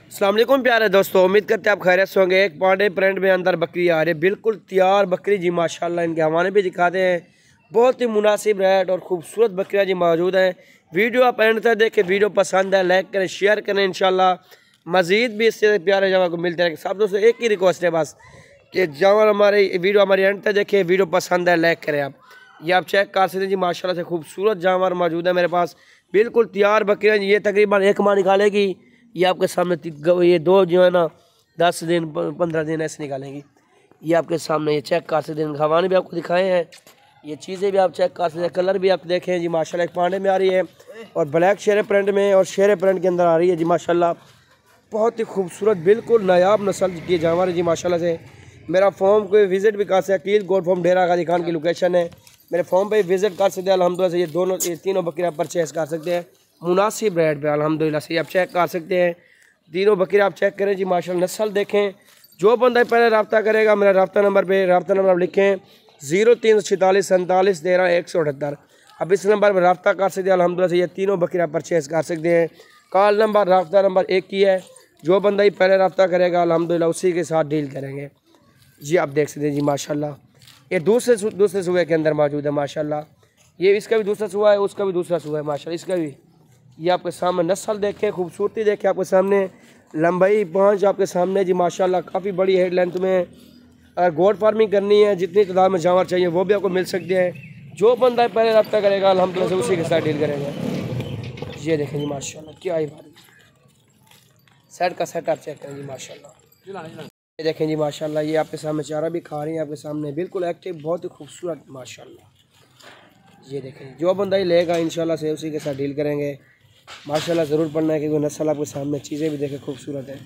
अस्सलाम वालेकुम प्यारे दोस्तों, उम्मीद करते हैं आप खैरियत से होंगे। एक पांडे प्रिंट में अंदर बकरी आ रही है, बिल्कुल तैयार बकरी जी माशाल्लाह। इनके हवाने भी दिखाते हैं, बहुत ही मुनासिब रेट और खूबसूरत बकरियाँ जी मौजूद हैं। वीडियो आप एंड तक देखें, वीडियो पसंद है लाइक करें, शेयर करें। इंशाल्लाह मज़ीद भी इससे प्यारे जानवर को मिलते रहेंगे। सब दोस्तों एक ही रिक्वेस्ट है बस कि जानवर हमारी एंड तक देखें, वीडियो पसंद है लाइक करें। आप ये आप चेक कर सकते हैं जी माशाल्लाह से खूबसूरत जानवर मौजूद है मेरे पास, बिल्कुल तैयार बकरियाँ। ये तकरीबन एक माह निकालेगी। ये आपके सामने ये दो जो है ना 10 दिन 15 दिन ऐसे निकालेंगी। ये आपके सामने ये चेक कर सकते हैं, हवाने भी आपको दिखाए हैं, ये चीज़ें भी आप चेक कर सकते हैं। कलर भी आप देखें जी माशाल्लाह, एक पांडे में आ रही है और ब्लैक शेरे प्रिंट में और शेरे प्रिंट के अंदर आ रही है जी माशाल्लाह। बहुत ही खूबसूरत बिल्कुल नायाब नस्ल की जानवर है जी माशाल्लाह से। मेरा फॉर्म को विज़िट भी कर सकते हैं, कील गोड फॉर्म डेरा गाजी खान की लोकेशन है। मेरे फॉर्म पे विज़िट कर सकते हैं अल्हम्दुलिल्लाह से। ये तीनों बकरियाँ परचेज़ कर सकते हैं मुनासिब रेट पे अल्हम्दुलिल्लाह से। आप चेक कर सकते हैं तीनों बकरियाँ, आप चेक करें जी माशाल्लाह। नस्ल देखें, जो बंदा पहले रब्ता करेगा मेरा रब्ता नंबर पे रब्ता नंबर आप लिखें 0346 47 13 178। अब इस नंबर पर रब्ता कर सकते हैं अल्हम्दुलिल्लाह से। ये तीनों बकरियाँ परचेज़ कर सकते हैं। कॉल नंबर रब्ता नंबर एक ही है, जो बंदा ही पहले रब्ता करेगा अल्हम्दुलिल्लाह उसी के साथ डील करेंगे जी। आप देख सकते हैं जी माशाल्लाह, ये दूसरे सूबे के अंदर मौजूद है माशाल्लाह। ये इसका भी दूसरा सूबा है, उसका भी दूसरा सूबा है माशाल्लाह, इसका भी। ये आपके सामने नस्ल देखें, खूबसूरती देखें, आपके सामने लंबाई पाँच आपके सामने जी माशाल्लाह, काफ़ी बड़ी हेड लेंथ में। अगर गोट फार्मिंग करनी है, जितनी तादाद में जानवर चाहिए वो भी आपको मिल सकते हैं। जो बंदा पहले रब्ता करेगा अल्हम्दुलिल्लाह से उसी के साथ डील करेंगे। ये देखें जी माशाल्लाह, क्या ही बात, सेट का सेट आप चेक करें जी माशाल्लाह। ये देखें जी माशाल्लाह, ये आपके सामने चारा भी खा रही हैं आपके सामने, बिल्कुल एक्टिव, बहुत ही खूबसूरत माशाल्लाह। ये देखें, जो बंदा ही लेगा इंशाल्लाह से उसी के साथ डील करेंगे माशाल्लाह। ज़रूर पढ़ना है कि वो नस्ल आपके सामने, चीज़ें भी देखें खूबसूरत है।